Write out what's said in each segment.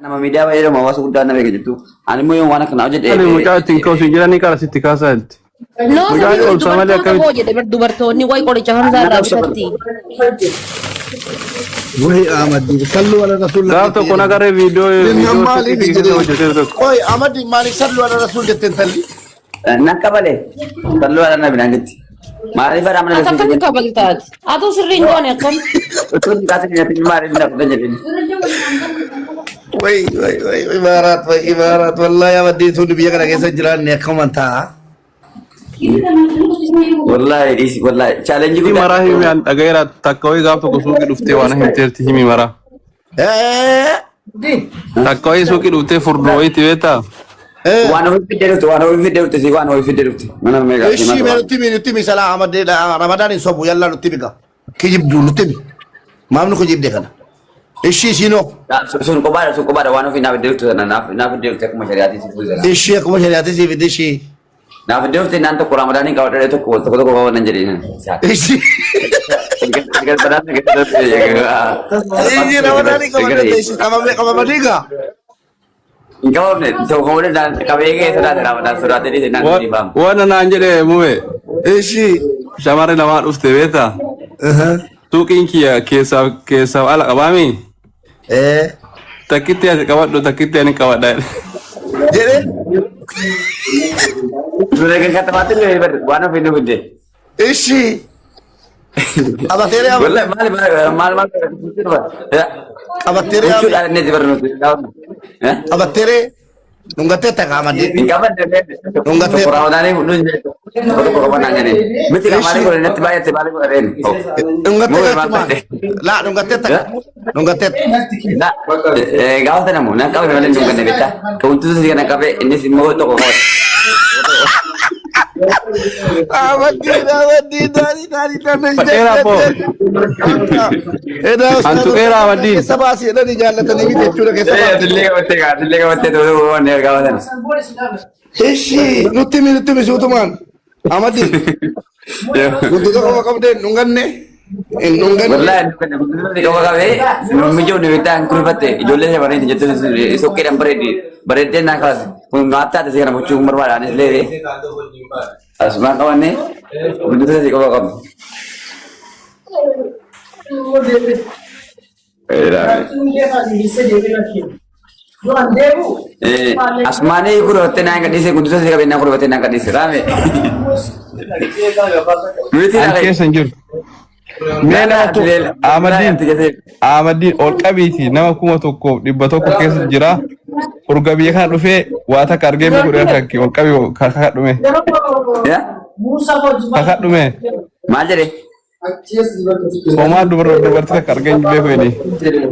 nama miidiyaa fayyadamu hawaasa guddaa nama eegatu. Ani immoo yoo waan akka naa hojjedhe. Ani mucaa ittiin ka'uusin jiranii karaa sitti kaasaatti. Dubartoonni wayi qoricha hamsaa irraa bitatti. Wahii Ahmadi sallu ala rasul. Gaaf tokko nagaree viidiyoo hojjetee tokko. Wahii Ahmadi maaliif sallu ala rasul jetteen talli? Nakka malee sallu ala nabi naangetti. Maaliif adamna Ata kan kabaltaat. Atu sirriin goone akkam. Utuun kaasa keenyatti maaliif nakka jedhini. Wahii imaaraat wallahi Ahmadi sun biyya kana keessa jiraanne akkuma ta'a. Wallahi challenge Himi maraa himi an dhagayeera takka wayii gaaf tokko suuqii dhuftee waan himteerti himi maraa. Takka wayii suuqii dhuftee furdoo wayiitti beektaa? waan ofi fidee dhufte mana meeqa. Ishii mee nutti mi salaa Ahmadi Ramadaan hin sobu yalla nutti mi gaa. Kijibduu nutti mi. Maamni kijibdee kana. Ishii siinoo. Sun kophaadha waan ofi naaf fidee dhufte naaf fidee dhufte akkuma shari'aatti si fuudhe. Ishii akkuma shari'aatti si fidee ishii. Naaf fidee dhufte naan tokko Ramadaanii qabatee tokko qaban jedheen. Ishii. Gal badaan keessatti. Ishii Ramadaanii qabatee ishii qabamanii gaa. Qabamne tokko waliin qabee keessa Ramadaan sodaatee dhiise naan dhiibamu. Waan naan jedhee mume Ishii. shamarree lamaa dhufte beektaa? Suuqiin kiyya keessaa ala qabaami. Takkitti asi qabadhu takkitti ani qabadha. Jedhee. Suura kan katamaatti illee waan ofi nu fidee. Ishii. Qabateeree maal qabateeree jechuudhaan inni barnooti. qabateeree nungattee takka Ahmadi. Hin qabanne Nungattee. Ramadaanii hunduu tokko qabanaa jedhee. Miti qamaanii kun natti baay'ate baay'ee godheen. Nungattee takka. Laa nungattee takka. Nungattee. Gaafa namu nan qabe malee hin ganne beektaa. Ka'umtuutu si kana qabe innis immoo tokko qabate. Ahmadi daani. Fateera po. Antuqeera Ahmadi. Sabaa si jedhanii jaallatanii miti jechuudha keessa. Dillee qabattee ta'uu waan gaafa sana. Ishii nutti mi suutumaan. Ahmadi. Guntuta qofa qabdeen nunganne. Nunganne. Wallahi qaba qabee mijoon beektaa hin kurifatte ijoollee shamarranii jettu sokkeedhaan bareeddee naa kaase kun maataa tasii kana gochuu hin barbaadaan illee asumaan qabanne guntuta tasii qofa qabne. Asmaanii kurotte naan gadhiise guntuta tasii qabee naan kurifatte naan gadhiise raame. An keessa hin jiru. Mee nama Ahmadiin ol qabiiti nama 1,100 keessa jira. Urga biyya kana dhufee waa takka argee mi godhee kakki ol qabii kakadhume. Kakadhume. Maal jedhee? Homaa dubartii takka argee hin beeku jedhee.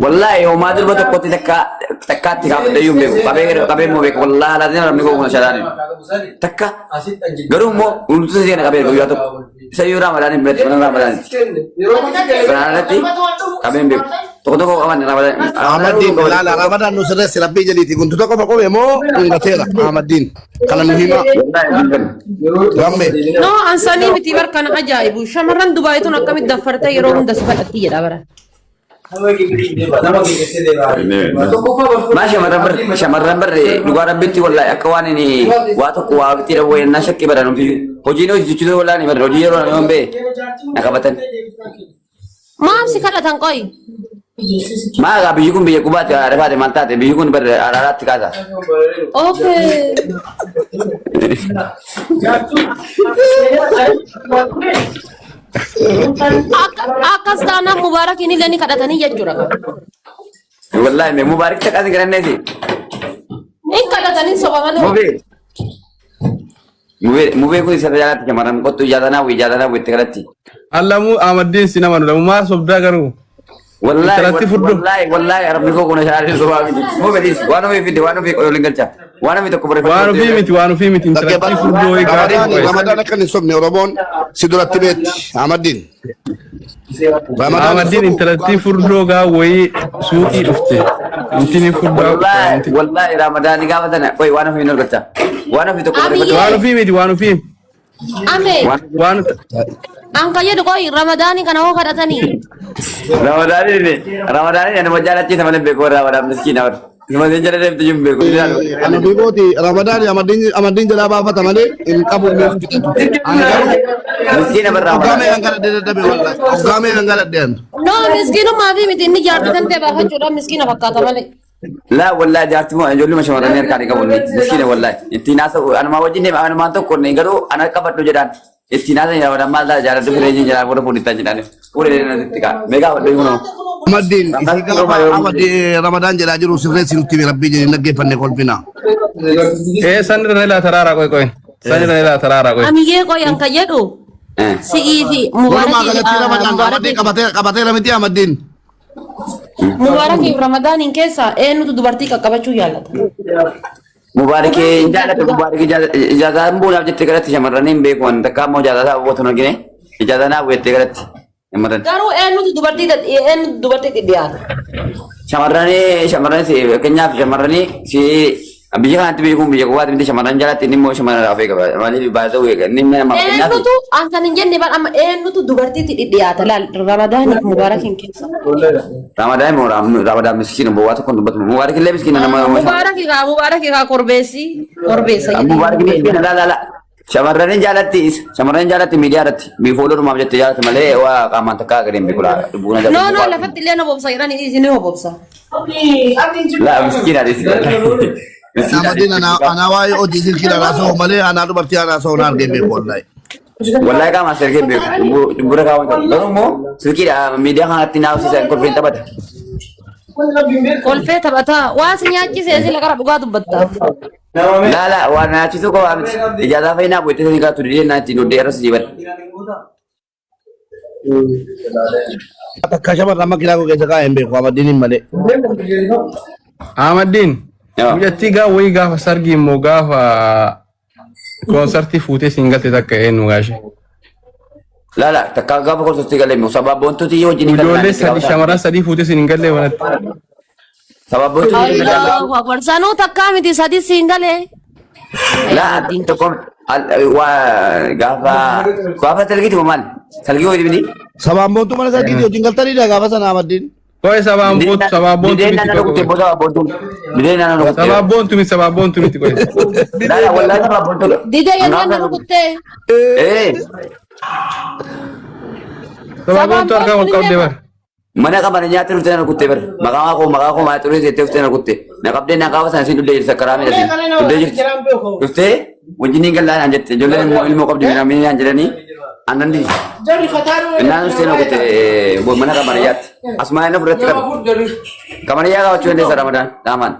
Wallahi homaa durba tokkotti takkaatti kaafadhee yoo beeku qabee immoo beeku wallahi laazim namni koo kun shalaani takka garuu immoo hunduu si kana qabee guyyaa tokko isa yoo Ramadaan hin beektu mana Ramadaan fanaanatti qabee beeku tokko qaban Ramadaan. Ahmadi laala Ramadaan nu sirreessi rabbii jedhiiti guntuta qofa qobe moo dhungateera Ahmadiin kana nu hima. Gamme. No ansanii miti barkan ajaa'ibu shamarran Dubaayituun akkamitti daffartee yeroo hunda si fadhatti jedha bara. Maa shamarran barree dhugaa rabbitti wallahi akka waan inni waa tokko waa bitti dha wayi na shakkii badan hojiin hojjechiisuu wallahi barree hojii yeroo nama bee na qabatan. Maaf si kadhatan qoyi. Maa gaa biyyi kun biyya qubaatti arafaate maal taate biyyi kun barree araaraatti kaasa. Okay. Akkas taanaan Mubaarakiin illee ni kadhatanii jechuudha. Wallahi mee Mubaarak takkaasi garanneesi. Ni kadhatanii soba malee. Mubee kun isa jaalatti shamarran qottu ijaatanaa itti kadhatti. Allamuu Ahmadiin si nama nudha maa sobdaa garuu. Wallahi rabbi koo kuna shaarri sobaa miti. Mubeedis waan ofii fidde waan ofii qololiin galcha. Waan ofii tokko barreeffatu. Waan ofii miti intalatti furdoo wayii gaarii. Ramadaan akka hin sobne Oromoon si duratti beetti Ahmadiin. Ahmadiin intalatti furdoo gaa wayii suuqii dhufte. Intini furdoo. Wallahi Ramadaanii gaafa sana qoy waan ofii hin galcha. Waan ofii tokko barreeffatu. Waan ofii miti waan ofii. Ame. Waan. An kayya qoyi Ramadaanii kana hoo kadhatanii. Ramadaanii nama jaalachiisa malee beekoo Ramadaan miskiina warra. Cuma dia jadi dia jumbe ko dia. Ano biboti Ramadan Ahmadin jala baafata malee hin qabu Miskin apa Ogame Ramadan? angala dededhabe wallahi Ogame angala dean No, miskiinummaa fi miti inni jaartitan ta'e baafachuudhaan miskiina fakkaata malee. لا والله جاتي مو انجولي مش مرة نير كاري كابوني مسكينة والله التناس أنا ما وجدني أنا ما أنتو كورني كرو أنا كبر تجدان التناس يا ورا مال دا جارة تفرجين جارة ورا بودي تجدان ورا لنا تيكا ميجا ودي منو Ahmadin Ramadan jala jiru sirre sinutti rabbi jeni naggeeffanne kolfina sanni la tarara koy sanni la tarara koy Amiyyee koo yanka jedhu si'ii fi walumaa galatti Ramadan Ahmadin qabateera miti Ahmadin Mubaarakiif Ramadaaniin keessa eenyutu dubartii qaqqabachuu jaallata? مبارك إجازة مبارك إجازة مبونا بجت كرت شمرنين بيكون تكام مو إجازة وطن وجنة إجازة نا بجت كرت يمرن Garuu eenyutu dubartii dhiyaata? شمرني سي كنيا في شمرني سي بيجي كانت بيكون بيجي قوات بنتي شمرن جالت إني مو شمرن رافيك مالي ببازو ويك إني ما كنيا Eenyutu kan hin jenne amma eenyutu dubartii dhiyaata laal Ramadaaniif Mubaarakiin keessa. رمضان مسكين بوات كون بس مبارك اللي مسكين أنا ما Mubaaraki kaa korbeessa. مبارك مسكين لا شمرني جالت ميديا رت بيفولو ما بجت جالت ملء وقامت كاغرين بيقولا بونا No, no, lafatti illee na bobsa jedhani isin yoo bobsa. لا مسكين هذه Ahmadin ana waa'ee hojii silkila raasoo malee ana dubartii raasoo na argee beeku wallahi والله كم أسرع كيف بقولك كم كم مو سكير ميديا كانت تناوسي سأكون فين تبات Kolfee taphataa waan si nyaachisee sila gara dhugaa dubbatta. لا وانا أشوفه كم إجازة فينا بويته سنيكا تريد ناتي نودي أرس جبر Akka shamarran makiinaa koo keessa kaa'een beeku Ahmadin malee Ahmadin Yoo. guyyaatti wayii gaafa sargii immoo gaafa koonsartii fuutee singalte takka eenyu gaashe لا تكاغا بقول تستيقظ لي سبب بنتو تيجي وجيني ijoollee sadii shamarran sadii fuutee sin hin galle wanatti سبب بنتو Allahu akbar sanuu takkaa miti sadi siin galee. لا تكون غافا تلقي تمام تلقي ودي بني sabaan boontuu mana sargiitii hojiin galtaniidha gaafa sana Ahmadin koye sabaan boontu بدين miti أنا لو كنت koye بوزا بنتو بدين أنا لو كنت sabaan boontu miti koye لا والله سبب بنتو Didee yennaan na rukuttee. إيه sabaan boontu harkaan wal qabdee bara mana kamar nyaata rute na kutte ber maka ko ma turu sete ufte na kutte na kabde na kawa san sidu de sakarame da sin de jirti ufte wajini galla anjette jolle mo ilmo kabde na mi anjirani anandi na ufte na kutte bo mana kamar yat asma na furat kamar ya ga chunde sa ramadan daman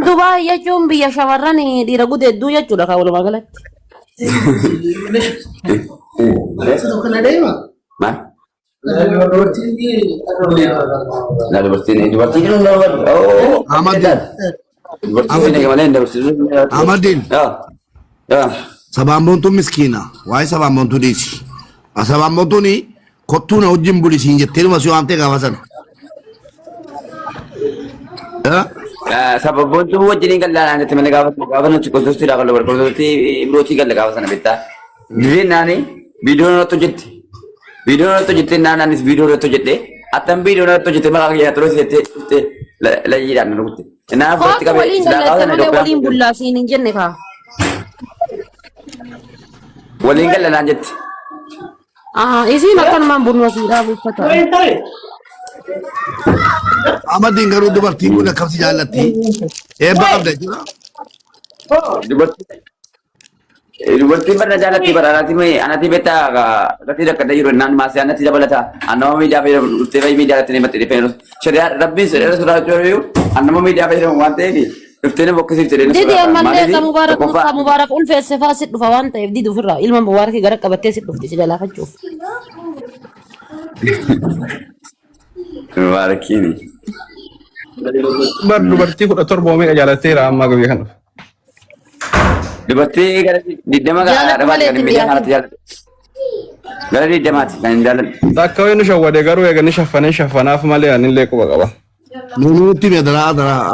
Dubaay jechuun biyya shamarran dhiira gudeedduu jechuudha kan walumaa galatti. ma na dubartiin no oh Ahmadin dubartiin ne kamalen dubartiin Ahmadin ya sabaan boontuun miskiina waa'ee sabaan boontuu dhiisi sabaan boontuun kottuu na wajjin bulisiin jettee dhuma si waamtee gaafa sana sababon tu wajjin galla na te mene gafa na chiko dosti la kallo bar ko dosti ibrochi galla gafa sana betta dire nani video na to jette nana nis video na to jette atam video na to jette maka ya terus jette la yira na rutte na fatti ka Waliin da gafa gallatte na malee do waliin bullaasiin hin jenne kaa. walin galla na jette Isiin akkanumaan bunwasiidhaa buuffata. Ahmadin garuu dubartiin kun akkamitti jaallatti eebba qabda jechuudha dubartiin barna jaalatti bara anati betta gati rakkata jiru naan maasii anatti dabalata annama miidiyaa fayyadamu dhuftee fayyii miidiyaa irratti nimatti dhufee shariyaa rabbiin sedheera sodaachuu yoo annama miidiyaa fayyadamu waan ta'eef dhuftee bokkisiif jedhee Didi ammallee kan mubaarak ulfeesse faa sit dhufa waan ta'eef didi ofirraa ilma mubaarakii gara qabattee sit dhufti si galaafachuuf. Mubarakini. bar dubartii 17 meeqa jaalatteera amma guyyaa kana Dubartii gara diddama Jaalatu gara malee gara miidiyaa kanatti jaalatu. Gara diddamaati kan hin jaalladhu. takka wayinu shawwade garuu eegani shafanaaf malee anillee quba qaba nuunuutti mee dara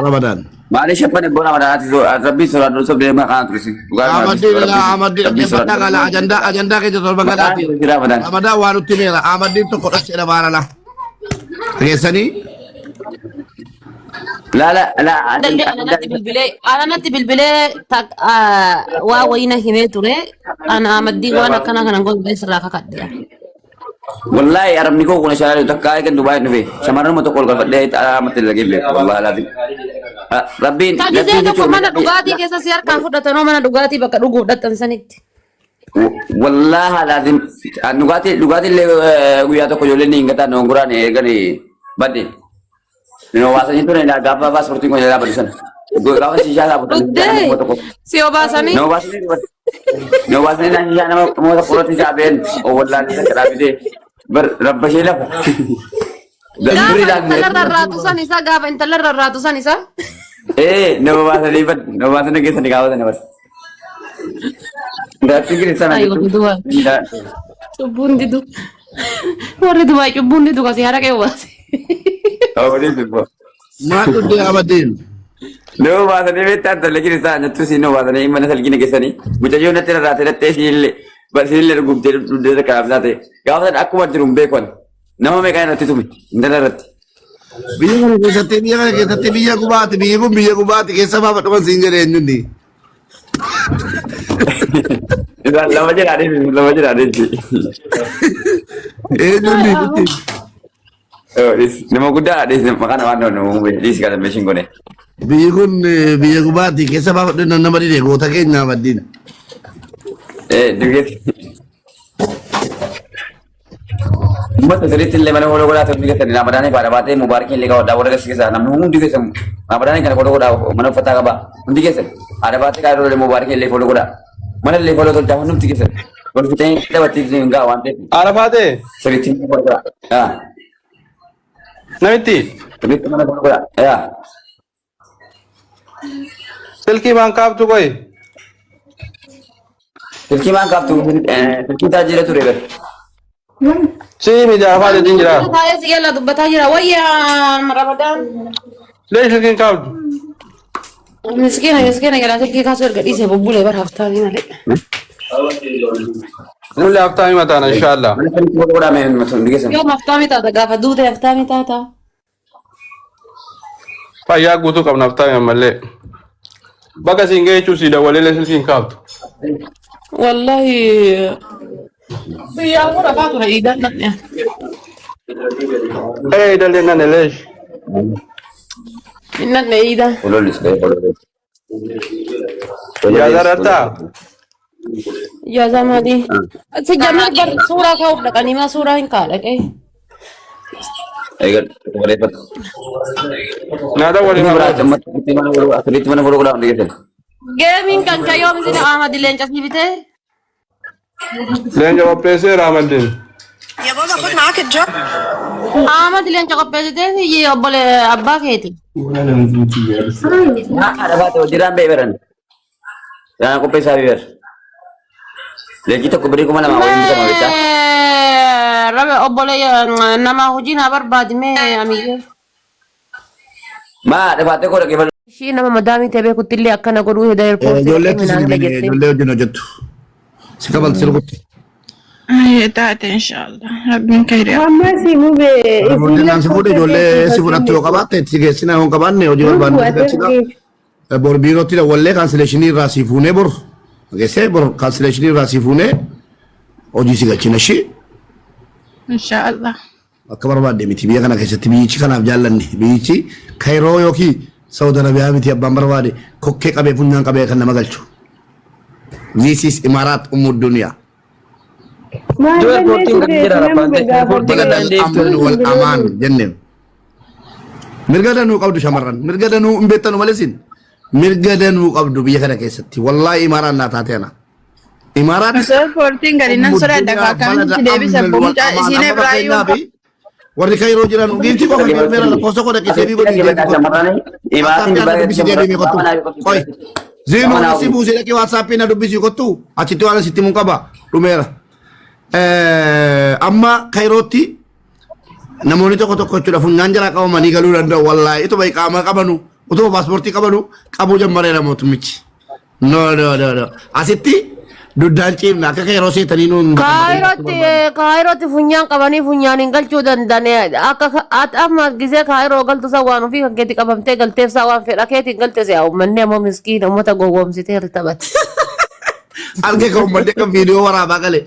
Ramadan Maali shaffane bona madaati rabbi soraadhu sobdee maqaan turisi. Ahmadin dhaggeeffadhaa gala ajandaa keessa torba galaati Ramadan waan nutti meera Ahmadin tokko dhasseedha baarala dhageessanii لا dalli ana natti bilbilee waa wayina himee ture ana amaddii waan akkana kana godhe sirraa kakadhe والله أرمي كوكو نشاري تكاي كن دبي نبي شمارنا ما تقول كفر ده أمت لagi be والله لازم ربين tadi saya tuh mana dugati kesa siar kan fuda tano mana dugati bakal dugu datan sanit والله لازم نقاتي اللي ويا تو كجولين إنكتا نونغران إيرغاني بدي نو واساني تو نلا غابا باس پرتي کو جلا بدسن غاوا سيجا لا udah si obasani نو واساني نانيا نما مو پرتي جابين او والله كلا بيدي بر رب شيلا دبري لا intalar ratusan isa gaba intalar ratusan isa eh نو واساني كيسني غاوا سنه بس Nggak pikir sana ayo gitu. dua Tidak. cubun ditu Warri dua cubun ditu kasih harap kayak obas Oh, ini tuh. Matu dia Ahmadin. No, bahasa ini beta lagi di sana tuh sih no bahasa ini mana lagi nih kesana. Bukan cuma nanti rata rata sih bahasa ini lalu gumtir udah kerap nanti. Kau kan aku mau jurumbe kon. Nama mereka nanti tuh, nanti rata. Biya kan kita biya kubati kesa bapak tuan sinjare ini. Lama aja ada sih. Ini betul. Oh, nama kuda ada makan apa no, di sekarang mesin kone. Biya kubati kesa bapak tuan nama dia gota kenya Ahmadin. Dikit. Mata cerita le mana orang orang tu dikit ni nama dana pada bate mubarakin lega orang orang kesini sana. Namun dikit sem. Nama dana kan orang orang mana fatah kaba. Dikit sem. Ada bate kan orang mubarakin le orang orang. Mana le orang tu jauh num dikit sem. Kalau kita ini kita bate enggak wante. Arafate, Cerita ni orang orang. Ya. namiti, Cerita mana orang orang. Ya. silki mangkap tu koi. Cerita mana kau tu? Cerita aja tu rega. Si mi Arafate dinjira. saya sih lah tuh batanya waya Ramadan Lei silki kap. miskin kalau saya kasur gak isi boleh berhafta ni nale Nulle hafta mi matana inshallah. Mana cerita orang orang main macam dikit sem. yo hafta mi tata gafa dute hafta mi tata Pa ya gutu kam hafta mi malle. Baga singe chusi da walele silki kap. wallahi biya mura fatu na idan ya Dalle na nelesh. inna ne ida Ololis deh, ololis. Ya zarata. ya sama di sejaman ber surah kau dah kan ima surah yang kalah Ayo, boleh pat. Nada wali Ini ma. berapa mat? Cerita mana orang dikit sem. gaming kan kayo mesti ama di lencas ni bite Len jawab pese Ramadan. يا بابا خد معاك الجو ama di lencas kau president ye boleh abba keti Ada batu dirambe beran. Jangan aku pesa biar. Jadi kita kuberi kemana mau ini sama kita. rabe boleh nama hujin abar bad me amigo Ma, ada batu kau lagi shi nama madami tebe kutilli akkana godu heda airport Ijoollee hojii hojjettu. Si kabalti sirbutti. هي تاتي ان شاء الله ربنا كريم Namoonni si fuudhe ijoollee si fudhattu yoo qabaatte itti geessina yoo hin qabaanne hojii barbaanne si galchina. Bor biirootti wallee kaansileeshinii irraa si fuunee bor geessee bor kaansileeshinii irraa si fuunee hojii si galchina shi. ان شاء الله Akka barbaadde miti biyya kana keessatti biyyichi kanaaf jaallanne biyyichi Kairoo yookiin Saudi Arabiyaa miti abbaan barbaade kokkee qabee funyaan qabee kan nama galchu. This is Imaaraat Ummud Duniyaa. Jual protein kan jira Ramadan. Protein kan Baladal amn wal aman jenneen. Mirga danuu qabdu shamarran. Mirga danuu hin beektanu malesin. Mirga danuu qabdu biyya kana keessatti. Wallahi Imaaraan naa taate ana. Imaaraan مسؤول فورتين قال لنا نصر دكا كان ديبي سبوم سين ابراهيم warri Kairoo jiran dhiirti qofa meera posto ko dhaqee seebii godhi koy zeenu si buusee dhaqee waatsaappii na dubbisii kottu achitti waan sitti mun qaba dhumeera amma Kairootti namoonni tokko tokko jechuudha funyaan jala qabamanii galuu danda'u wallaahi ituma iqaama qabanu utuma paaspoortii qabanu qabuu jammareera mootummichi no asitti Duddaan ciimna akka yeroo seetanii nuun. Kaayirootti funyaan qabanii funyaaniin galchuu danda'an akka amma gisee kaayiroo galtu isaa waan ofii kan keetti qabamtee galteef isaa waan fedha keetiin galte si'a uummanni ammoo miskiina uummata gowwoomsitee taphate. Arge kan uummanni kan viidiyoo waraabaa galee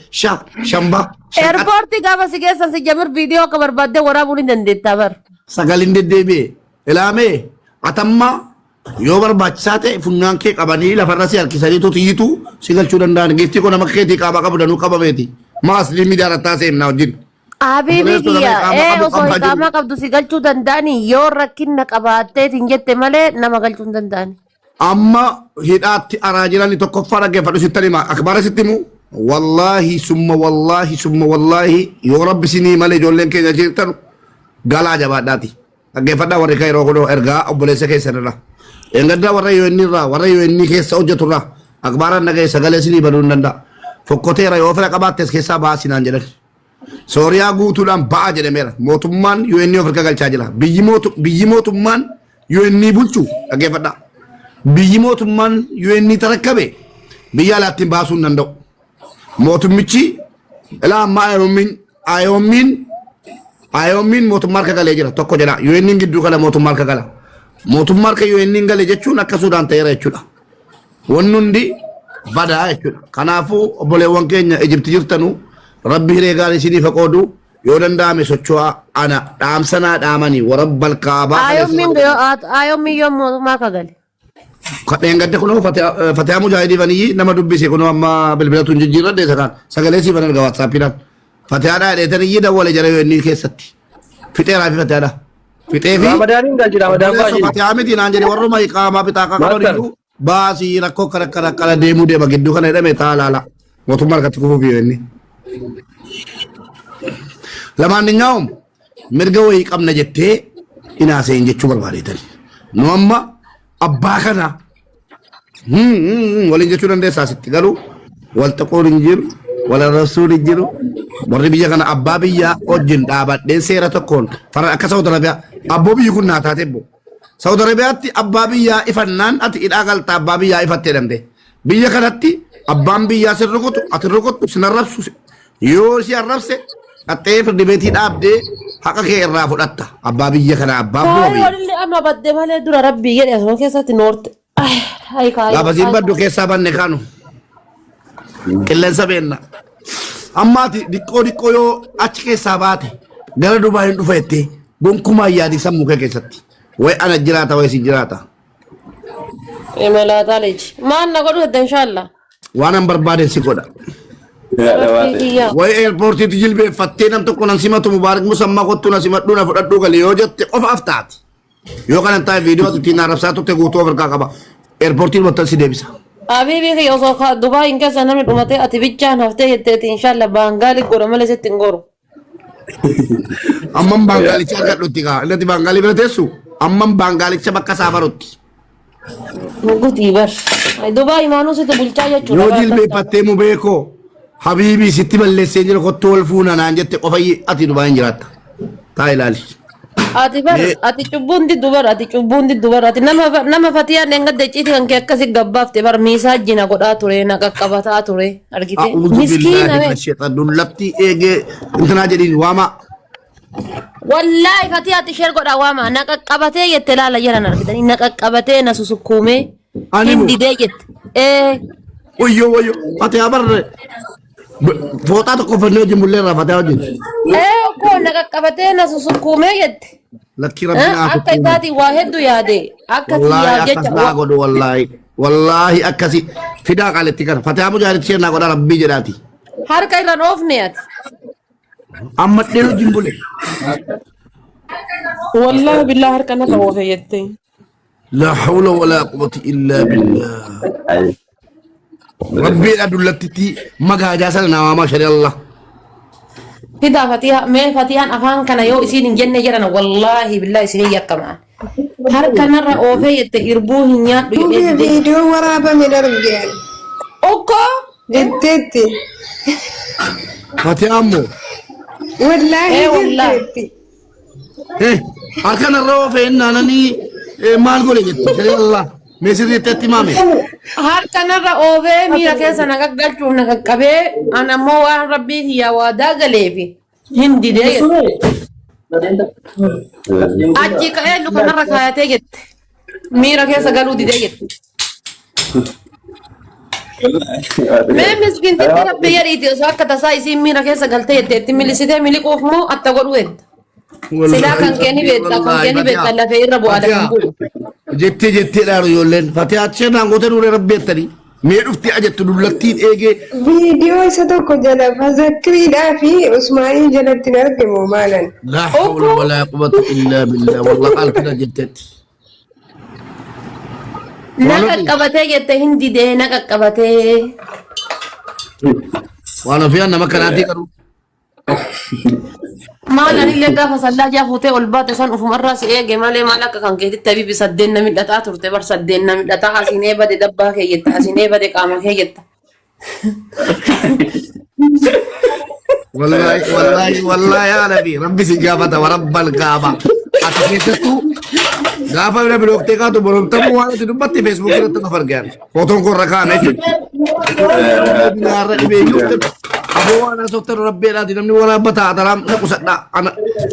shambaa. Eerpoortii gaafa si geessan si jamir viidiyoo akka barbaaddee waraabuu ni dandeettaa bar. Sagaleen deddeebi'e ilaamee atamma yoo barbaachisaa ta'e funyaan kee qabanii lafarra si harkisanii tutiyitu si galchuu danda'an geestii kun nama keetii qaama qabu danuu qabameeti maas limii daarattaa seennaa wajjin. Habibi kiyya osoo qaama qabdu si galchuu danda'ani yoo rakkinna qabaatteetiin jette malee nama galchuu hin danda'ani. Amma hidhaatti araa jirani tokkoffaa dhaggeeffadhu sittani maa akbaara sittimu wallaahi summa wallaahi yoo rabbi sinii malee ijoolleen keenya jirtanu galaa jabaadhaati dhaggeeffadhaa warri kan yeroo godhoo ergaa obboleessa keessanirra engaddaa warra yoo inni keessa hojjeturra akbaaraan dhaga'e sagalee sinii baduu hin danda'a fokkoteera yoo fira qabaattes keessaa ba'aa sinaan jedhan sooriyaa guutuudhaan ba'aa jedhameera mootummaan yoo inni of harka galchaa jira biyyi mootummaan yoo inni bulchu dhaggeeffadhaa biyyi mootummaan yoo inni tarakkabe biyya alaatti baasuu hin danda'u mootummichi ilaa ammaa ayoomiin mootummaa harka galee jira tokko jedha yoo inni gidduu kana mootummaa harka gala mootummaa harka yoo inni galee jechuun akka Suudaan ta'eera jechuudha wanni hundi badaa jechuudha kanaafuu obboleewwan keenya Ijipti jirtanu rabbi hiree gaarii isiniif qoodu yoo danda'ame socho'aa ana dhaamsanaa dhaamanii warabbal kaabaa ayoomiin yoo mootummaa harka gale. Kadeen gadde kuno Fatihaa Mujaahidii vaniyyi nama dubbise kuno amma bilbilatu hin jijjiirradhe isa kaan sagalee siifan erga waatsaappiidhaan Fatihaadhaa dheetaniyyi dawwale jara yoo inni keessatti fixeeraa fi Fatihaadhaa fixee fi Fatihaa miti naan jedhe warruma iqaamaa bitaaqa qabaniyyuu baasii rakkoo kana deemuu deema gidduu kana jedhame taa laala mootummaa harkatti kufuuf yoo inni lamaanninyaa'um mirga wayii qabna jettee inaaseen jechuu barbaadeetani nu amma abbaa kana waliin jechuu dandeessaa sitti garuu wal xaquun hin jiru wal arrabsuun hin jiru warri biyya kana abbaa biyyaa wajjin dhaabadheen seera tokkoon fara akka Saudi Arabiyaa abboo biyyi kun naa taate boo Saudi Arabiyaatti abbaa biyyaa ifannaan ati hidhaa galta abbaa biyyaa ifattee damde biyya kanatti abbaan biyyaa sin rukutu ati rukutu sin arrabsu yoo si arrabse qaxxee firdibeetii dhaabdee haqa kee irraa fudhatta abbaa biyya kana abbaa boo biyya. Kaayiroo amma baddee malee dura rabbii jedhe asuma keessatti noorte. Gaafa siin baddu keessaa banne kaanu qilleensa beenna ammaati diqqoo yoo achi keessaa baate gara Dubaay hin dhufa jettee gonkumaa yaadii sammuu kee keessatti way ana jiraata way si jiraata. Imalaataa leeji maan na godhu hedda inshaallah. Waan an barbaaden si godha. Way airportiitti jilbeeffattee nam tokko nan simatu mubaarak musammaa kottu na simadhuu na fudhadhuu galee yoo jette qofa aftaati. Yoo kanan taa'e viidiyoo ittiin arrabsaa turte guutuu of harkaa qaba. Airportiin wattan si deebisa. Habibi kiyya osoo Dubaay hin keessa namni dhumatee ati bichaan haftee jetteeti inshaallah baangaalii godha malee sitti hin goru. Amman baangaalicha argadhutti kaa innati baangaalii bira teessu amman baangaalicha bakka isaa barutti. Guutii bar. Dubaay maanuu sitti bulchaa jechuudha. Yoo jilbeeffattee mu beekoo Habibi sitti balleessee jira kottu wal fuuna naan jette qofa ati Dubaay hin jiraatta. Taa ilaali. Ati bar ati cubbuun diddu bar ati nama Fatiyaan engadde ciiti kan kee akkasi gabbaafte bar miisaa jina godhaa ture na qaqqabataa ture argite miskiina mee dullatti eegee intanaa jedhiin waama wallahi Fatiyaatti sheer godhaa waama na qaqqabatee jette laala jiran argitanii na qaqqabatee na susukkuumee hindidee jette wayyo Fatiyaa barre fooxaa tokko fannoo wajjin bullee irraa Fatiyaa wajjin ko na qaqqabatee na susukkuumee jette lakki rabbina akka isaati waa hedduu yaade akka siyaa jecha godhu wallahi akkasi fidaa qaaletti kana Fatiyaa Mujaahidii sheenaa godha rabbii jedhaati harka irraan oofne ati amma dheeru jimbule wallahi billah harka na ta'oofe jette la hawla wala quwwata illa billah rabbii adullatti magaajaa sana naawama shari Allah Fida Fatiyaan afaan kana yoo isin hin jenne jedhan wallahi billahi isin yakkamaan. Harka narra oofee jette irbuu hin nyaadhu jedhee. Viidiyoo waraabame dargeen. Okko jetteetti. Fatiyaan moo? Wallahi jetteetti. Harka narra oofee naananii maal godhe jette shari Allah. Mesirri tetti mame. Harkanarra oofee miira keessa naqaqgalchuuf naqaqqabee an ammoo waan rabbii kiyyaa waadaa galeefi hin didee achi ka'ee lukanarra kaayatee jette miira keessa galuu didee jette. Mee miskiintitti rabbi jedhiiti osoo akka tasaa isiin miira keessa galtee jette itti milisitee miliquuf moo atta godhu edda. Silaa kan keeni beekta lafee irra bu'aadha kan bu'u. Jettee dhaaru ijoolleen fatee achee naangootee nuuree rabbeettanii mee dhufti ajettu dullattiin eegee. Viidiyoo isa tokko jala Fazakiriidhaa fi Usmaanii jalatti hin argamu maalan. Laa hawla walaa quwwata illaa billah wallah alfina jetteetti. Na qaqqabatee jette hin didee na qaqqabatee. Waan ofii nama kanaatii qabu. Maal anillee gaafa sallaa fuutee ol baate san ufumarraa si eege malee maal akka kan keetitti habibi saddeen na midhataa turte bar saddeen na midhataa asinee bade dabbaa kee jetta asinee bade qaama kee jetta. Wallahi yaa nabi rabbi si gaafata warabbal gaaba. Ati keessattuu gaafa bira bilooktee kaatu boromtamu waan ati dubbatti feesbuuk irratti nu argaan. Footoon kun rakaan jechuudha. Aboo waan asootan rabbeedhaati namni waraabata ataraam na qusadhaa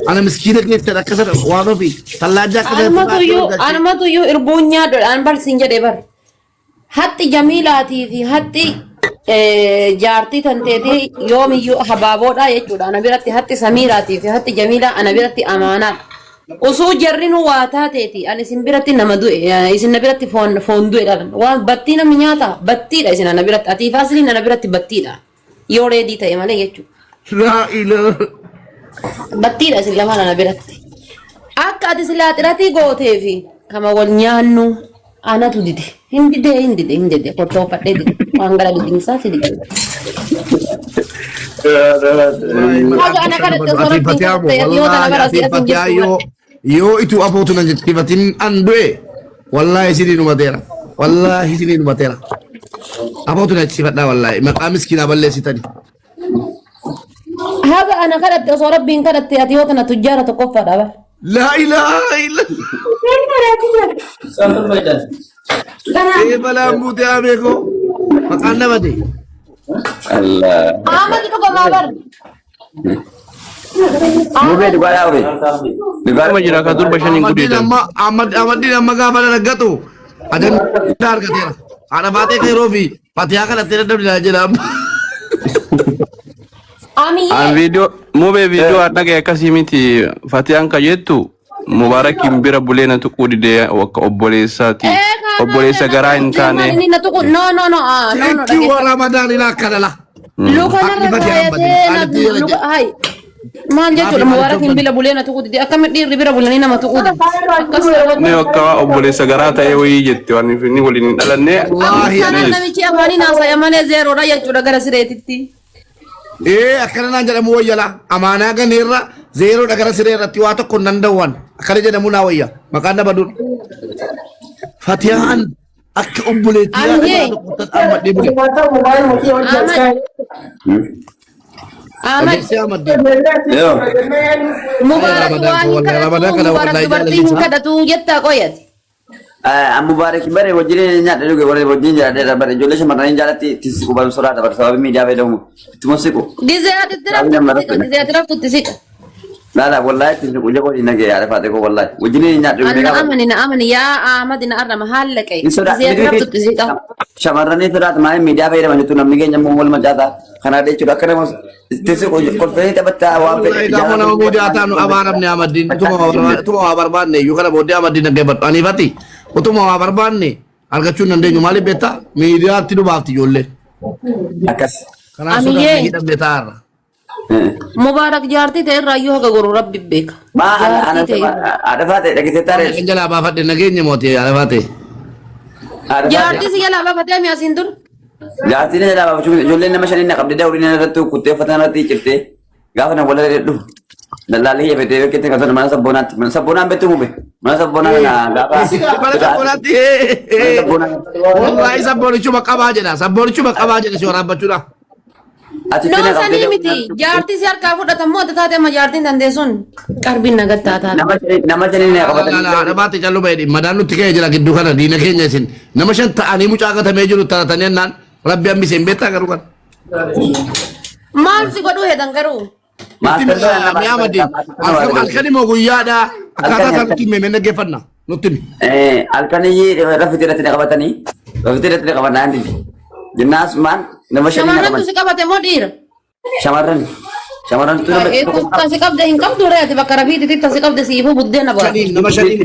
ana miskiina keessatti akkasana waan ofii tallaajaa akkasatti. Anumatuyyuu irbuun nyaadhodhaan barsiin jedhee bar. Hatti Jamiilaatii fi hatti jaartii tanteetii yoomiyyuu habaaboodha jechuudha. Ana biratti hatti Samiiraatii fi hatti Jamiilaa ana biratti amaanaadha. Osoo jarrinu waa taateeti ani isin biratti nama du'e isin na biratti foon du'e dhalan waan battii namni nyaata battiidha isin ana biratti ati faasiliin ana biratti battiidha. Yoo reedii ta'e malee jechuudha. Laa ilaa. Battiidha isin lamaan ana biratti. Akka ati silaa xiratii gootee fi kama wal nyaannu anatu dide. Hin dide. Kottooffadhee dide. Waan gara didinsaa si dide. Yoo itu apootu nan jetti fatin an du'e wallahi isinii numateera. Wallahi isinii numateera. Apootu na chifadhaa wallahi maqaa miskiinaa balleessitani. Haga ana kadhatte osoo rabbiin kadhatte ati yoo tana tujjaara tokkoffaadha bara. Laa ilaaha illallah. Balaan buutee abeekoo maqaan namate. Allah. Ahmad dhugamaa bara. Mube dibara ore. Dibara jira ka durba shanin gudeetan. Ahmadin amma gaafa nagaatu adan argateera. Ana baatee kayroo fi fatihaa kadhattee dadhabdinaa jedhama. An video mube video adagay akkasii miti Fatiyaan ka jettu Mubarakin bira buleena tuquu didee akka obboleessaati. Obboleessa garaa hin taane. No. Kiwa Ramadaan ila kanala. Luka narra kaayatee hai. Maal jechuudha Mubarakin bira buleena tuquu didee akkamitti dhiirri bira bulanii nama tuquu didee. Ne akka obboleessa garaa ta'ee wayii jette waan inni waliin hin dhalanne. Namichi afaanii naasaya malee zeeroodha jechuudha gara sireetitti. Akkana naan jedhamu wayyala amaanaa ganeerra zeeroo dhagara siree irratti waa tokko nan dawwan akkana jedhamu naa wayya maqaan nama dur Fatiyaan akka obboleettii Mubarak bare wajjin nyaata dhuge warri wajjin jiraadha bare ijoollee shamarranii jaalatti tisi qubal soraata bare sababii miidiyaa fayyadamu itti musiqu. Gizee ati tisiqa. Lala wallahi tisi quje ko ina ge yaada faate ko wallahi wajjin nyaata dhuge. Na amani yaa Ahmad na arra mahalla kai. Gizee ati tisiqa. Shamarranii firaat maa miidiyaa fayyadamu jechuun namni keenya mool macaata kana jechuudha akka nama tisi kolfee taphataa waan fedhe. Gaafa nama miidiyaa taanu abaaramne Ahmadin tuma barbaanne yoo kana booddee Ahmadin naggeeffatu aniifati. Utuma waa barbaanne argachuun dandeenyu maaliif beektaa miidiyaatti dhufaafti ijoollee. Akkas. Kanaaf sodaa hidhamne taa'arra. Mubarak jaartii ta'e irraa yoo haga goru rabbi beeka. Ada faate dhageessee taa'ee. Kan jalaa baafadhe nageenya mootii ada faate. Jaartii si jalaa baafatee mi asiin dur. Jaartii ni jalaa baafachuun ijoolleen nama shanii na qabdee daawwiin irratti kuttee uffata irratti ciftee gaafa na wala dheedhu. Dalali ya bete kita kan mana sabonat betul mube mana sabonat na gapa mana sabonat wallahi sabon cuma kabaje na sabon cuma kabaje na si orang bacuna achitti No na sanii qabdee miti. Jaartii si harkaa fudhatamu adda taate amma jaartiin dandeessuun qarbiin nagattaa taate. nama shanii na qabatanii Dhabaate callu baydi madaan nutti ka'ee jira gidduu kana diina keenya isin nama shan ta'anii mucaa qatamee jiru taatanii ennaan rabbi hambisee hin beektaa garuu kan. Maal si godhuu hedan garuu? Mi'a maddi halkan immoo guyyaadha akkaataa isaatti himee dhaggeeffanna nutti himi. halkaniyyii rafiti irratti na qabatanii rafiti irratti na qaban naanti jennaas maan nama shanii na Shamarrantu qaban si qabate moo dhiira? shamarran tu Eeguutaan si qabde hin qabdu reeti bakka rafiititti tan si qabde siifuu buddeena bara. Nama shanii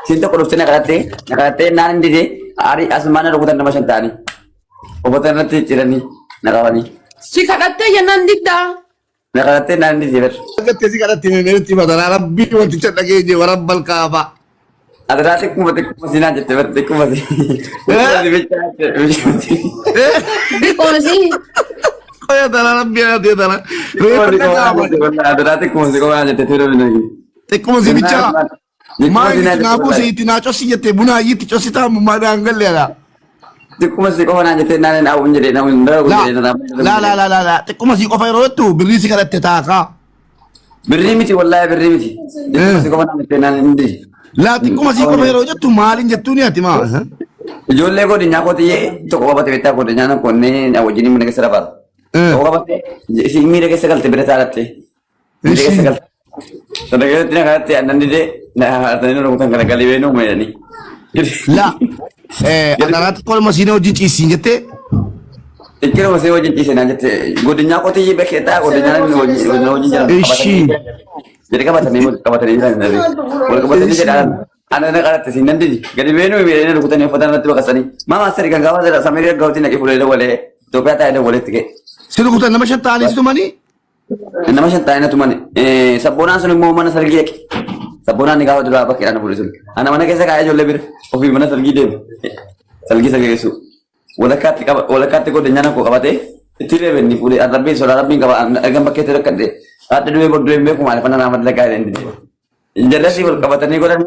Sinto korupsi na karatte naan dide ari asmana rukutan nama shan ta'anii obatan irratti jiranii na qabanii Si kadhattee jennaan diddaa. na karatte naan dide ber Agatti si kadhatti himee meetti himatana rabbii wanticha dhageenye warabbal kaaba. adrati kumate kumasina jette ber kumate Biqoolisi. Koya dala rabbii ati dala. adrati kumase kumase jette tiro binagi Tekkuma si bichaa. Maali naa buuse itti naa cosi jette buna ayyitti cositaa mummaa daangalleedha. kumase kumana jette naan na unjede na undra unjede La. Tekkuma si qofa yeroo jettu birrii si kadhatte taakaa. birri miti wallahi birri miti kumase kumana jette naan indi La tekkuma si qofa yeroo jettu maaliin jettuuni ati maa. ijoollee godinyaa kootiyye tokko qabate beektaa godinyaa konne wajjin mana keessa rafaatu. Tokko qabate miira keessa galte bira taa'atte. Miira keessa galte. Sana keessatti na kadhatte annan didee na haatanii na rukutan kana galii beenuu meedhanii. La anaraatti kolma siinee wajjin ciisiin jettee. Ikkira masee wajjin ciise naan jette godinyaa kootiyye beektaa godinyaa namni wajjin jiran. Ishii. Jadi qabatanii jiran wal qabatanii jedhaan. Ana na kadhatte siin nan didi gadi beenuu meedhanii rukutanii uffatan irratti baqasanii. Maama asirri kan gaafa jira samirii gaafatii naqee fuulee walee Itoophiyaa taa'ee walitti ga'e. Si rukutan nama shan ta'anii si tumanii. Nama shan ta'ee na tumani. Sabboonaan sun immoo mana sargii dhaqe. Sabboonaan ni gaafa duraa bakkeedhaan fuudhe sun. Ana mana keessa kaa'ee ijoollee bira ofii mana sargii deemu. Sargii isa geessu. Walakkaatti godhe nyaana koo qabatee itti deeme inni fuudhee arrabbiin sodaa rabbiin qaba ergan bakkeetti rakkadhe. Haadha dhibee booddee hin beeku maaliif mana nama dalagaa jedhanii. Jallasii wal qabatanii godhan.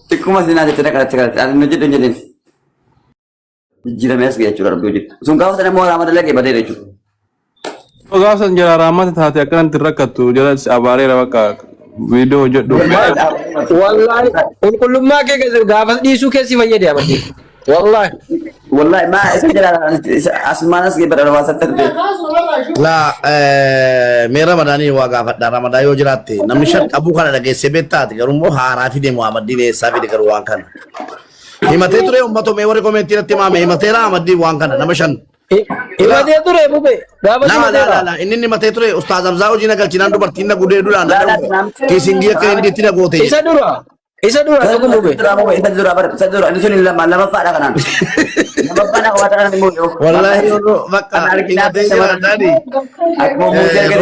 Xiqquma sinaa jettee kadhatte ani nu jedhu jedheen. Jijjiiramee as ga'e jechuudha rabbii hojjetu. Sun gaafa sana immoo raama dalagee badee jechuudha. Gaafa san jala raamata taate akkanatti rakkattu jala abaareera bakka viidiyoo hojjedhu. Wallahi qulqullummaa kee keessa gaafa dhiisuu keessi fayyade amadde. Wallahi. Wallahi maa isa jala asmaanas gee badara waa sattarte. La mee ramadaanii waa gaafadha ramadaa yoo jiraatte namni shan qabuu kana dhageessee beektaati garuu immoo haaraa fide Muhammadii beessaa fide garuu waan kana. Himatee ture uummatoo mee warri komeetii irratti maame himatee Muhammadii waan kana nama shan. Himatee ture bube. Gaafa La inni himatee ture ustaaz Hamzaa hojii na galchinaan dubartiin na gudee duudhaan kiisingii akka inni itti na goote. Isa dura tokko bube. Isa dura inni sun lama faadha kanaan. Lama faadha qabaata kanaan immoo. Wallahi bakka himatee jiraatani.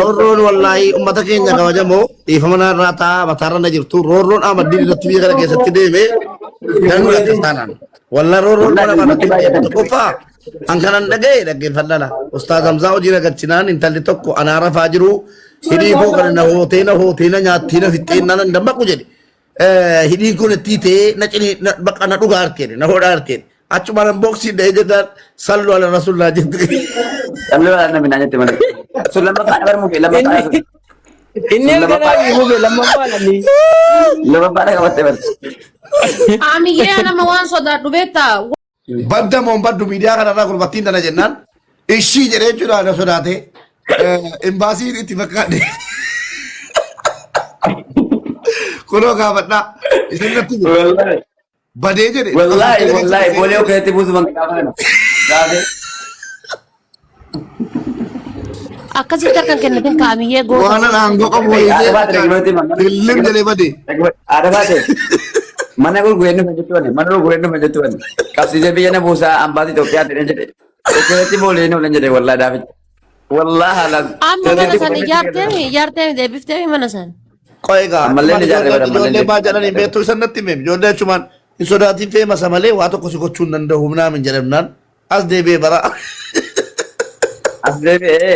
Roorroon wallahi uummata keenya kabajamoo dhiifama narraa ta'a mataarra na jirtu roorroon Ahmadiin irratti biyya kana keessatti deemee kan mul'atu taanaan. Wallahi roorroon mana kanatti qofa. An kanan dhaga'e dhaggeeffadhala. Ustaaz Hamzaa hojii na galchinaan intalli tokko anaa rafaa jiru hidhii koo kana na hootee na nyaattii na fixxee na nan dammaqu jedhe. Hidhiin kun itti ta'ee na cini bakka na dhugaa argeen na hodhaa argeen. Achuma nan booksii dhahee jedhaan sallu ala rasullaa jette. Sallu ala nabi naa jette malee. Sun lama faadha bar mubee lama faadha. Inni erga bube lammaffaa lamni. Lama faadha qabatte bar. Aamiyyee nama waan sodaadhu beektaa. Badda moo baddu miidiyaa kanarraa gurbattiin dana jennaan ishii jedhee jechuudha na sodaate imbaasiin itti fakkaadhe. Kunoo gaafadhaa isin irratti badee jedhe. Wallahi boolee okeetti buusu man gaafa kana. Gaafe. Akkasitti harkaan kennatiin kaamiyyee goota. Waan aangoo qabu illim jedhee badee. Ada baate. Mana gurgureennu fayyadamani. Mana gurgureennu fayyadamani. Qabsiisee biyya na buusaa ambaas Itoophiyaa ta'e jedhe. Okeetti boolee nu jedhe wallahi daaficha. Wallahi haala. Amma mana san ijaartee deebiftee mana san. Qoegaa Ammallee ni jaarre bara, ammallee ijoollee baa jedhanii beektuu isa natti himee ijoollee achumaan hin sodaatiin feemasa malee waa tokko si gochuu hin danda'u humnaa min jedhamnaan as deebi'ee bara. As deebi'ee.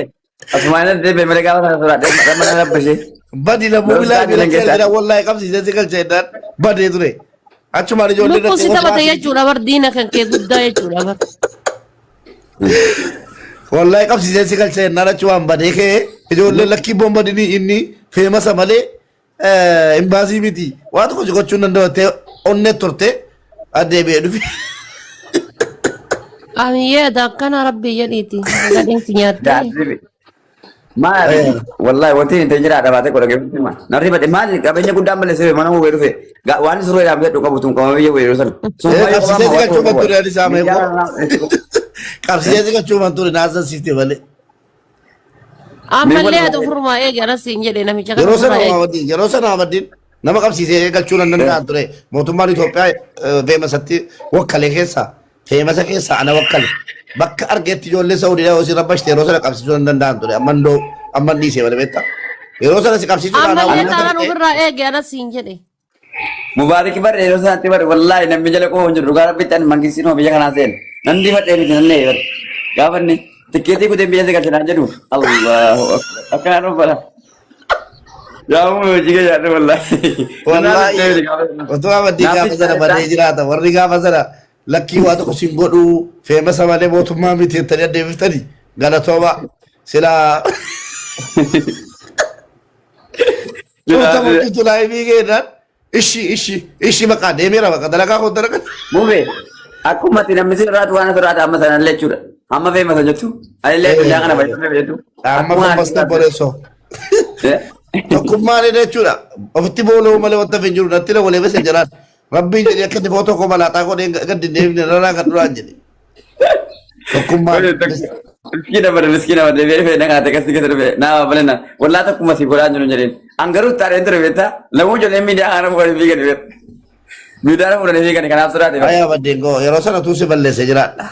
Asumaan deebi'ee malee gaafa sana sodaadhee mana rabbashee. Badi lamuu bilaa jira wallahi qabsiisee si galcha jedhaan badee ture. Achumaan ijoollee Lubbuu si taphate jechuudha bar diina kan kee guddaa jechuudha bar. والله قبل سياسي كل شيء نرى شو بديك يقول لك كي بومب ديني إني في مسا مالي إمبازي بيتي واتو كوجو كوجو نندو تي أونة تورتي أدي بيدو Amiyee daakana rabbi jedhiiti. Gadeen si nyaatte. Daadhibi. Maali? Wallahi wanti hin jira ada baate kodha geeffatti ma. Narri bade maali qabeenya guddaan malee siree mana hubee dhufe. Waan suroo yaamee dhuga butuun qaba biyya weeroo sana. قبل سياسي كل شو بنتوري هذه سامي قبل سياسي كل شو بنتوري نازل سيتي بالي Ammallee haa furmaa eegi anas siin jedhe namicha kana Yeroosana furmaa eegi. Muhammadin Yeroosana Muhammadin nama qabsiisee galchuun nan danda'an ture mootummaan Itoophiyaa feemasatti wakkale keessa feemasa keessa ana wakkale bakka argeetti ijoollee Saawudiidhaa osoo rabbashte Yeroosana qabsiisuu nan danda'an ture amman dhiisee malee beektaa Yeroosana si qabsiisuu Ammallee taanaan ofirraa eegi anas siin jedhe. Mubaarik bar yeroo sanatti bar wallahi namni jala koo jiru dhugaa rabbitti ani mangisiinoo biyya kanaa seen nan difadhee miti nan nee bar gaafanni tikkeetii kuteen biyya seegalche naan jedhu Allahu akkanaan uffata jaamu hojii kee yaadde wallahi otoo amadii gaafa sana badee jiraata warri gaafa sana lakkii waa tokko sin godhuu feemasa malee mootummaa miti jettanii addeebiftanii galatooma silaa Tuuta mul'istu laayivii keenyaan ishi maqaa deemeera maqaa dalagaa koo dalagaa. Mube akkuma ati namni sirraatu waan asirraatu amma sanan jechuudha. Amma feemasa jettu. Alillee biyyaa kana fayyadamu jettu. Amma fammasta boreessoo. Tokkummaan jechuudha. Ofitti booloo malee wanta hin jiru natti na walee bese jiraan. Rabbiin jedhee akka itti footoo koo malaataa godhee gadi deebine raraa kan duraan jedhe. Tokkummaan. Miskiina bar deebi'ee fedha kaate kasi keessa dhufe naa balena wallaa tokkuma si godhaa jiru jedheen. Angaruu taareen ture beektaa lamuu ijoolleen miidiyaa kana fuudhanii fiigan beekta. Miidiyaa fuudhanii fiigan kanaaf sodaate. Ayaa baddeen goo yeroo sana tuusi balleesse jiraadha.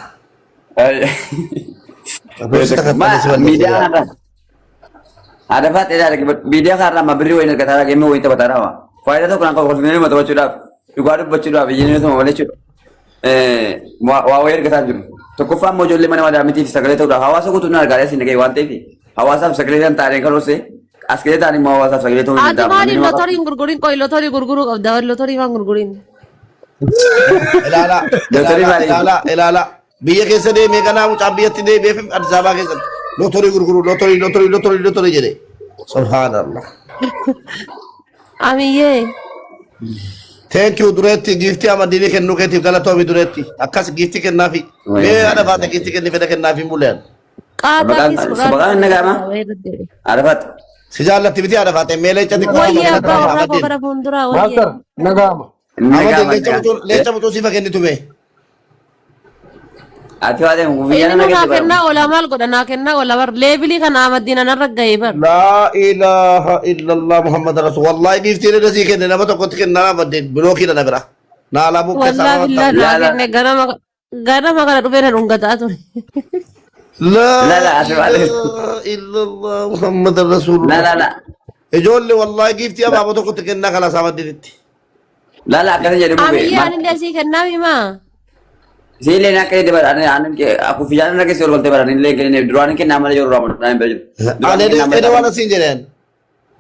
Miidiyaa kana ada faatee daala miidiyaa kana amma birrii wayii argataa dhagaa immoo wayii taphataa dhawa. Faayidaa tokko naan qabu nama taphachuudhaaf dhugaa dubbachuudhaaf iyyanii sama malee jechuudha. Waa wayii argataa jiru. Tokkoffaa immoo ijoollee mana madaamitiif sagalee ta'uudhaaf hawaasa guutuu na argaalee siin dhagee waan ta'eef hawaasaaf sagalee kan taa'een kan hoosee as keessa ta'anii immoo hawaasaaf sagalee ta'uu hin Ati maaliif lotorii hin gurgurin qoy lotorii gurguruu qabda lotorii waan gurgurin. Ilaala biyya keessa deemee kanaa mucaa biyyatti deemee fi Addis Ababaa keessatti lotorii gurguru lotorii jedhe subhaanallah. Amiyyee. Thank you dureetti giftii amadini kennuu keetiif galatoomi dureetti akkas giftii kennaafi mee ada baate giftii kenni fedha kennaafi muleen. Qaataafis Sabaqaan nagaama. Arafat. Si jaallatti biti ada baate mee leecha xiqqoo wayyaa abbaa warraa koo gara fuulduraa wayyee. Nagaama. leecha mucuu sifa kennitu mee. Ati waa deemu Inni biyya nu kana naa kennaa oolaa maal godha naa kennaa oola bar leebilii kana amaddiin anarra gahee bar. لا إله إلا الله محمد رسول والله جفتي لنا زي كنا نبى تقول كنا بدين بلوكي لنا برا نالا بوك Wallaa billaa naa kenne ganama kana dhufee na dhungataa ture. لا لا لا أسمع لك. إله إلا الله محمد رسول لا الله لا لا إجول والله جفتي أبى تقول كنا خلاص أبدينتي لا لا كذا jadi Amiyyee anillee sii kennaafi maa. Sile nak kaya debar ane aku fijan nak kaya sorol debar ane lagi ni dua ane kaya nama lagi orang ramai ane berjun. أنا إذا وانا سينجرين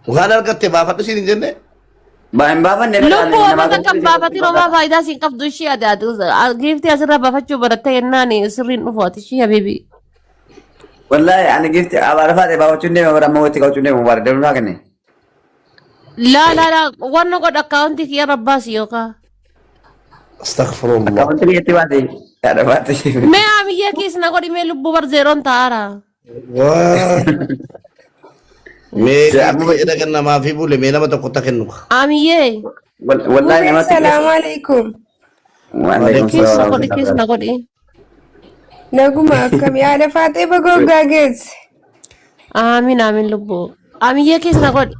وأنا أركض بافا سينجرين Bahan bahan ni. Lubbuu warra kan baafati roobaa faayidaa siin qabdu ishee ati giiftii asirraa baafachuu barattee yennaani sirriin dhufooti ishee habiibi. Wallahi ane gift awal fate bawa cunde orang mau tikau cunde mau bar dalam nak ni. Laa wanna godha akkaawuntii kiyya rabbaas yookaa. أستغفر الله Kamu tu lihat mati. Ada mati. Mee amiyyee kiisna godhi mee lubbuu bar zeeroon ta'aara. مي إذا كنا ما في بولي مي لما تقول تكنك Amiyyee Wallahi nama Assalamualaikum. Waalaikumsalam. kiisna godhi. Naguma akkam yaada faatee bagoggaa geesse. Aamin lubbuu. Amiyyee kiisna godhi.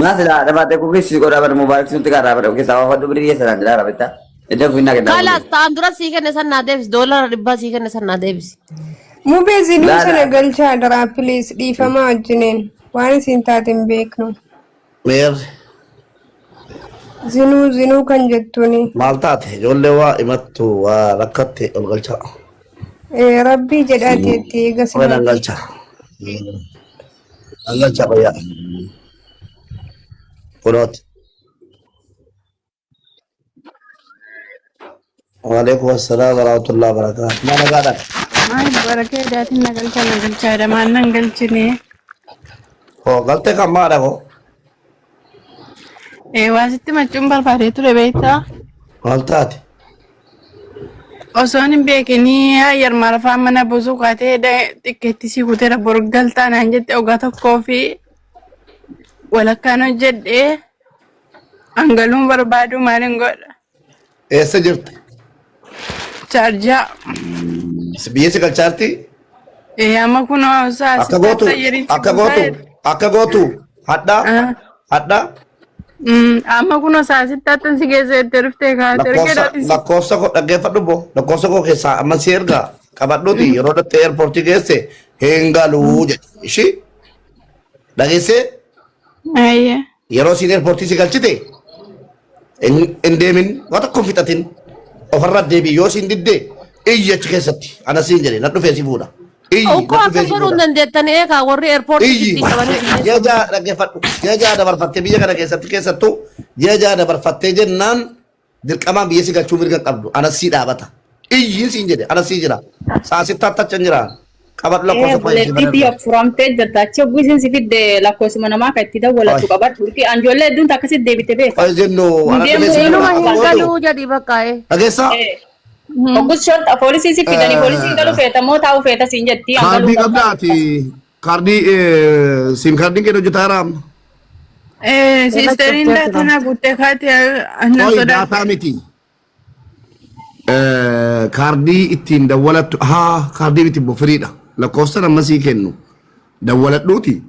Masih ada mati aku kisi kau dapat mobile itu tiga dapat oke sama waktu beri dia serang jelas dapat tak? Itu punya kita. Kalaas ta'an dura sii kenne san naa deebisi doolara dhibbaa sii kenne san naa deebisi. Mubee zinuu Laala. sana galchaa daraa piliis dhiifamaa wajjiniin waan isin taateen beeknu. مير Zinuu kan jettuuni. مالتات جولي وا إمتو وركضت الغلشة Rabbii jedhateetti eega وين sinii. الغلشة الغلشة بيا قلوت وعليكم السلام ورحمة الله وبركاته ما أنا قاعد Maal barakee daatiin nagalchaadha maal nagalchine. Oh, galte kan maadha ko? Waasitti machuun barbaadee ture beektaa? Maal taate? Osoon hin beekinii hayyar marfaa mana busuu kaatee xiqqeetti si kuteera borgaltaa naan jette ogaa tokkoo fi walakkaan hojjedhee hangaluun barbaadu maalin godha? Eessa jirti? Chaarjaa. Biyya si galchaarti? Amma kun hoosaa akka gootu hadhaa. Amma kun saasittaa si keessa itti dhuftee kaatee ergeedhaatis. Lakkoofsa koo dhaggeeffadhu boo lakkoofsa koo keessaa amma si erga qabadhuuti yeroo dhattee eerpoortii geesse hin galuu jedhe ishii dhageessee yeroo siin eerpoortii si galchite hin deemin waan tokko hin fixatin ofirra deebii yoo siin diddee iyyi achi keessatti ana siin jedhe na dhufee si fuudha. Uko akka godhuun dandeettanii eegaa warri eerpoortii Jaja dhaggeeffadhu. Jaja dabarfattee biyya kana keessattuu jaja dabarfattee jennaan dirqamaan biyya si galchuu mirga qabdu. Anas si dhaabata. Iyyiin siin jedhe anas si jira. Saasitti attachan jira. Qabadhu lakkoofsa buleettii biyya furamtee jirta. Achi guusin si fidde lakkoofsuma namaa kan itti dawwalatu qabadhu. Anjoollee hedduun akkasitti deebite beeku. Jennu. Inuma hin galuu jedhi bakkaa'e. Dhageessaa? Oggus shorta poolisii si fidanii poolisiin galu feeta moo taa'u feeta siin jetti. Kaardii qabdaati. Kaardii siim kaardiin kennu hojjetaa raam. Siisteriin daatanaa guuttee kaatee annan Oyi sodaata. daataa miti. Kaardii ittiin dawwalattu kaardii miti bofiriidha. Lakkoofsa amma sii kennu dawwaladhuuti.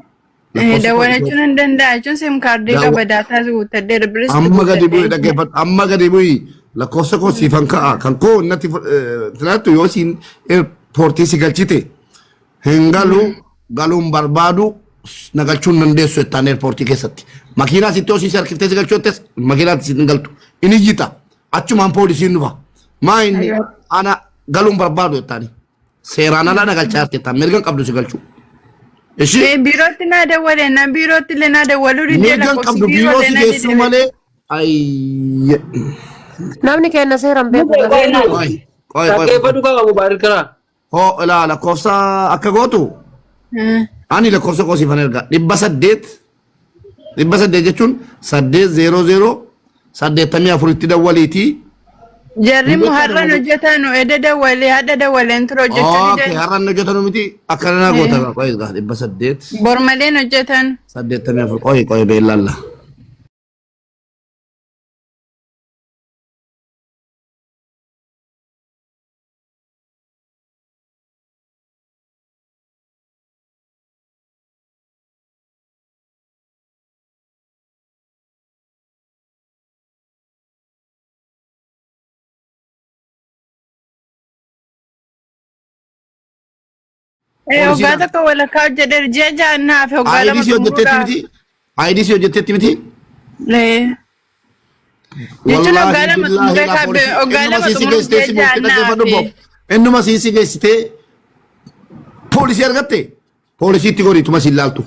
Dawwalachuun hin danda'a jechuun siim kaardii qaba daataa guuttadee dabrees. Amma gadi bu'ii dhaggeeffatu amma gadi bu'ii lakkoofsa koo siifan ka'a kan koo natti filattu yoo siin eerpoortii si galchite hin galuun barbaadu nagalchuun dandeessu jettaan eerpoortii keessatti. Makiinaa sitti yoo siin harkiftee si galchoottes makiinaatti si hin galtu. Inni iyyita achumaan poolisiin dhufa. Maa inni ana galuun barbaadu jettaani. Seeraan alaa nagalchaa jirti jettaan mirga hin qabdu si galchuu. Ishee Biirootti naa dawwalee na biirootti illee naa dawwaluu didee mirga hin qabdu biiroo si geessuu malee ayye. Namni kenna seeraan beeku. Dhaggeeffadhu qaba mubaarik karaa. Hoo ilaa lakkoofsa akka gootu ani lakkoofsa koo siifan ergaa 800 jechuun 800 dawwaliitii. Jarri mu har'an hojjetanu eda dawwalee hadda dawwaleen ture hojjechuu Okay, didee. har'an hojjetanu miti akkana goota qoy 800 Bor maleen hojjetan. 84 qoy beellalla. Hoggaa tokko walakkaa hojjedhe ji'a ja'annaa fi hoggaa lama IDC hojjetteetti miti? IDC hojjetteetti miti? Jechuun hoggaa lama xumuree kaabee hoggaa lama xumuree ji'a ja'annaa fi. Innuma siisi geessitee poolisii argatte poolisiitti godhiituma si ilaaltu.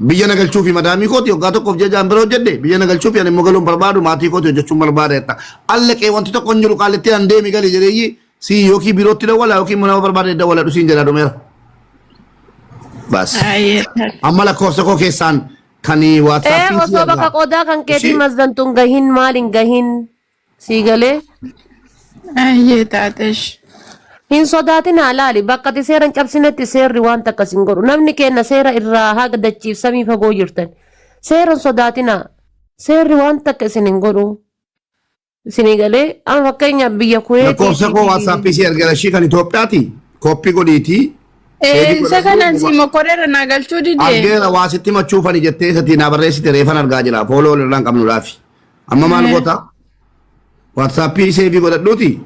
Biyya nagalchuu fi madaamii kooti hoggaa tokkoof ji'a ja'an bira hojjedhe biyya nagalchuu fi ani immoo galuun barbaadu maatii kooti hojjechuun barbaada jetta. Allaqee wanti tokko hin jiru qaalitti an deemi gali jedheeyyi si yookiin birootti dawwala yookiin mana barbaade dawwala dhusiin jedha dhumeera. Bas. Amma lakkoofsa koo keessaan kan WhatsApp Osoo bakka qodaa kan keetii mazdantuun gahin maalin gahin sii galee. Ayyee taatesh. Hin sodaatin laali bakka ati seeran cabsinetti seerri waan takkas hin godhu namni kenna seera irraa haga dachiif samii fagoo jirtan seeran sodaatina seerri waan takka isin hin godhu isinii galee amma fakkeenya biyya kuweetii. Lakkoofsa koo WhatsApp si ergala ishii kan Itoophiyaati koppii godhiitii. Isa kanaan si mokoreera naa galchuu didee. Argeera waa sitti machuufani jettee isatii naa barreessite reefan argaa jira fooloo irraan qabnuudhaafi. Amma maal goota? WhatsAppii seebii godhadhuuti.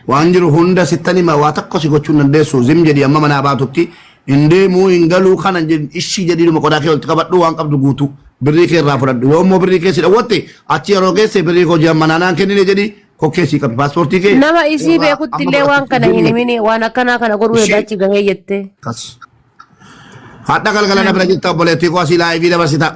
Waan jiru hunda sittani waa takko si gochuu dandeessu zim jedhi amma manaa baatutti hin deemuu hin galuu kana ishii jedhiidhuma qodaa kee walitti qabadhu waan qabdu guutu birrii kee irraa fudhadhu yoo immoo birrii kee si dhawwatte achi yeroo geesse birrii koo jiran manaanaan kennine jedhi kokkee si qabi paaspoortii kee. Nama isii beekutti illee waan kana hin himini waan akkanaa kana godhuu heddachi gahee jettee. Hadha galgala na bira jirta obboleettii koo asii laayivii dabarsita.